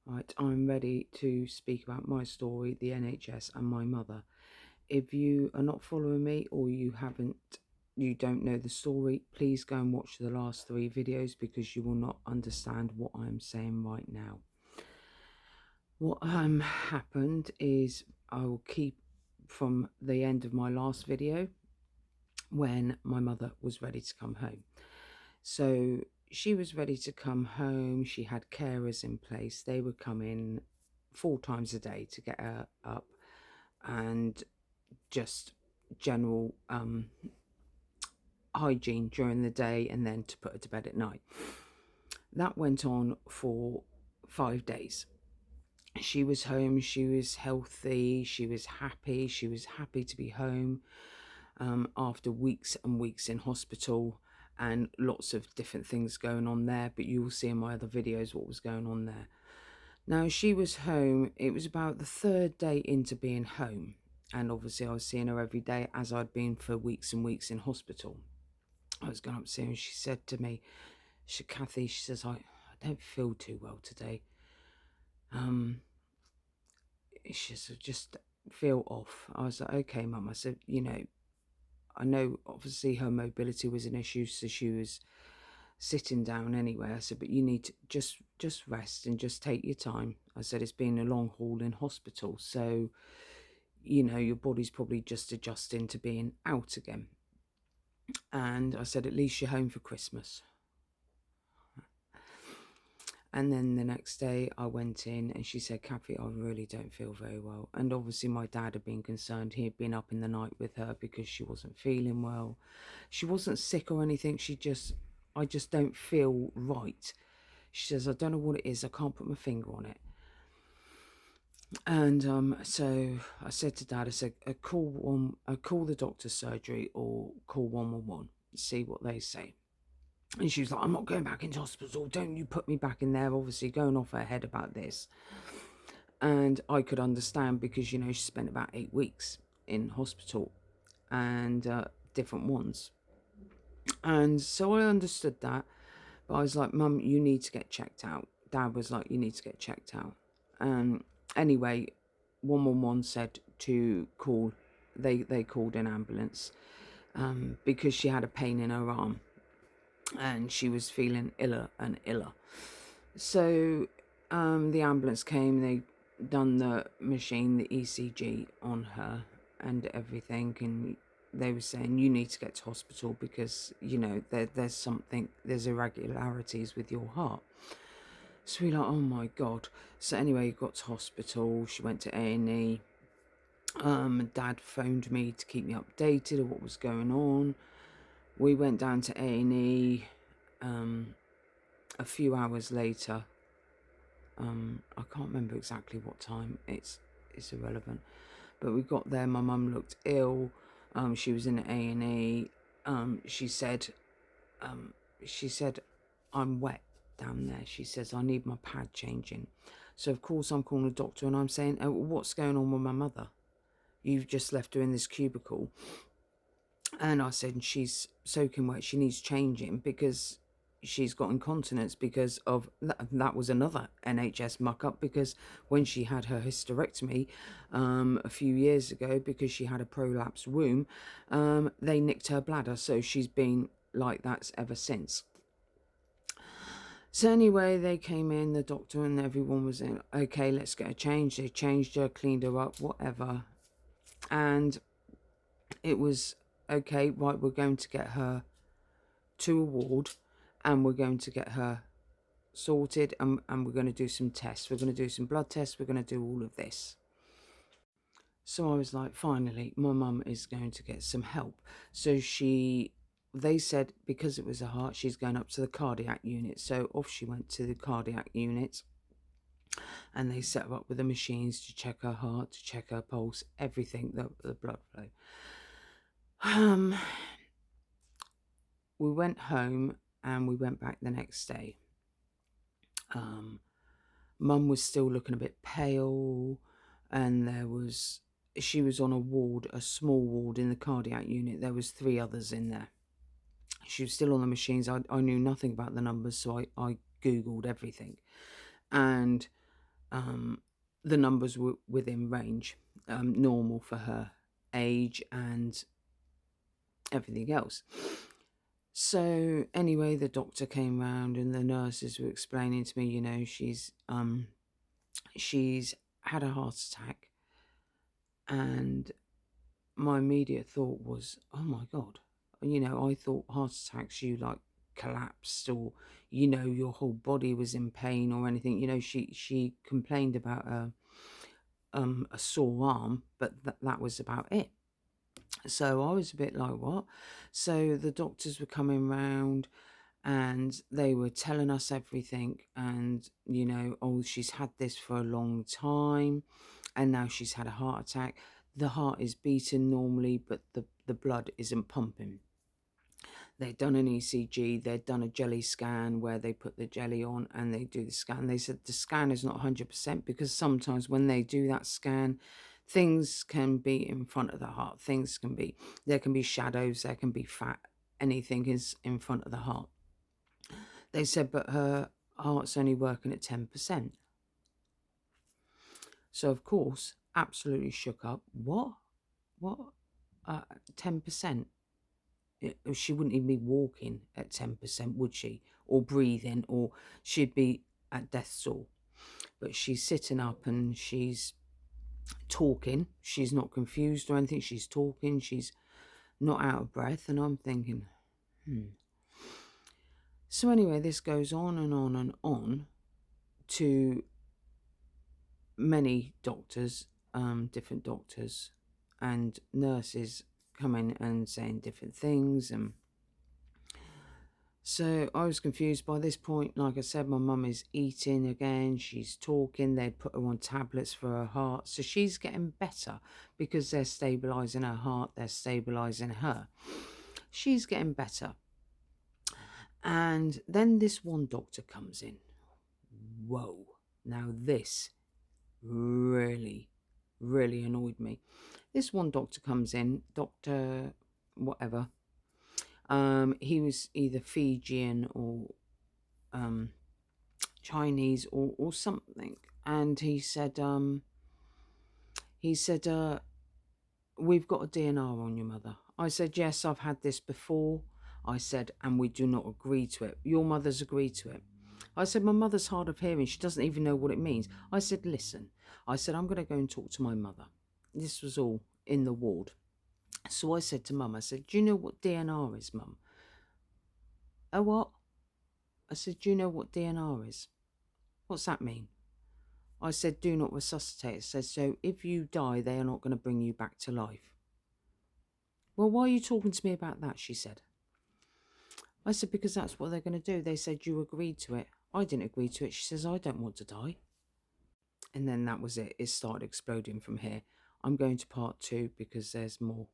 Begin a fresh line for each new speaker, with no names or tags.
Right, I'm ready to speak about my story, the NHS, and my mother. If you are not following me or you don't know the story, please go and watch the last 3 videos because you will not understand what I'm saying right now. What happened is I will keep from the end of my last video when my mother was ready to come home. So she was ready to come home. She had carers in place. They would come in 4 times a day to get her up and just general hygiene during the day and then to put her to bed at night. That went on for 5 days. She was home, she was healthy, she was happy to be home after weeks and weeks in hospital and lots of different things going on there, but you will see in my other videos what was going on there. Now she was home, it was about the 3rd day into being home, and obviously I was seeing her every day as I'd been for weeks and weeks in hospital. I was going up to see her and she said to me, Kathy, she says, I don't feel too well today. She said, just feel off. I was like, okay, Mum. I said, I know obviously her mobility was an issue, so she was sitting down anyway. I said, but you need to just rest and just take your time. I said, it's been a long haul in hospital, so your body's probably just adjusting to being out again. And I said, at least you're home for Christmas. And then the next day I went in and she said, Kathy, I really don't feel very well. And obviously my dad had been concerned. He had been up in the night with her because she wasn't feeling well. She wasn't sick or anything. I just don't feel right. She says, I don't know what it is. I can't put my finger on it. And so I said to Dad, I said, call the doctor's surgery or call 111, see what they say. And she was like, I'm not going back into hospital. Don't you put me back in there. Obviously going off her head about this. And I could understand because, she spent about 8 weeks in hospital and different ones. And so I understood that. But I was like, Mum, you need to get checked out. Dad was like, you need to get checked out. Anyway, 111 said to call, they called an ambulance because she had a pain in her arm. And she was feeling iller and iller. So the ambulance came, they done the machine, the ECG on her and everything, and they were saying you need to get to hospital because there's irregularities with your heart. So we're like, oh my God. So anyway, got to hospital, she went to A&E. Dad phoned me to keep me updated of what was going on. We went down to A&E a few hours later. I can't remember exactly what time. It's irrelevant. But we got there. My mum looked ill. She was in A&E. She said, I'm wet down there. She says, I need my pad changing. So of course I'm calling the doctor and I'm saying, oh, what's going on with my mother? You've just left her in this cubicle. And I said, she's soaking wet. She needs changing because she's got incontinence because of that was another NHS muck up, because when she had her hysterectomy a few years ago, because she had a prolapsed womb, they nicked her bladder, so she's been like that ever since. So anyway, they came in, the doctor and everyone was in, okay, let's get her changed. They changed her, cleaned her up, whatever. And it was, okay, right, we're going to get her to a ward and we're going to get her sorted and we're going to do some tests. We're going to do some blood tests. We're going to do all of this. So I was like, finally, my mum is going to get some help. So they said because it was a heart, she's going up to the cardiac unit. So off she went to the cardiac unit and they set her up with the machines to check her heart, to check her pulse, everything, the blood flow. We went home and we went back the next day. Mum was still looking a bit pale, and she was on a ward, a small ward in the cardiac unit. There was 3 others in there. She was still on the machines. I knew nothing about the numbers, so I Googled everything. And the numbers were within range, normal for her age and everything else. So anyway, the doctor came round and the nurses were explaining to me, she's had a heart attack, and my immediate thought was, oh my God. I thought heart attacks, you like collapsed, or, your whole body was in pain or anything. She complained about a sore arm, but that was about it. So I was a bit like, what? So the doctors were coming round and they were telling us everything, and, oh, she's had this for a long time and now she's had a heart attack. The heart is beating normally, but the blood isn't pumping. They'd done an ECG, they'd done a jelly scan where they put the jelly on and they do the scan. They said the scan is not 100% because sometimes when they do that scan, things can be in front of the heart. There can be shadows, there can be fat, anything is in front of the heart. They said, but her heart's only working at 10%. So, of course, absolutely shook up. What? 10%? She wouldn't even be walking at 10%, would she? Or breathing, or she'd be at death's door. But she's sitting up and she's talking. She's not confused or anything. She's talking. She's not out of breath. And I'm thinking, So anyway, this goes on and on and on to many doctors, different doctors and nurses coming and saying different things. And so I was confused by this point. Like I said, my mum is eating again. She's talking. They put her on tablets for her heart. So she's getting better because they're stabilising her heart. They're stabilising her. She's getting better. And then this one doctor comes in. Whoa. Now this really, really annoyed me. This one doctor comes in, Dr. whatever. He was either Fijian or Chinese or something. And he said, we've got a DNR on your mother. I said, yes, I've had this before. I said, and we do not agree to it. Your mother's agreed to it. I said, my mother's hard of hearing. She doesn't even know what it means. I said, listen. I said, I'm going to go and talk to my mother. This was all in the ward. So I said to Mum, I said, do you know what DNR is, Mum? Oh, what? I said, do you know what DNR is? What's that mean? I said, do not resuscitate. It says, so if you die, they are not going to bring you back to life. Well, why are you talking to me about that? She said. I said, because that's what they're going to do. They said you agreed to it. I didn't agree to it. She says, I don't want to die. And then that was it. It started exploding from here. I'm going to part 2 because there's more.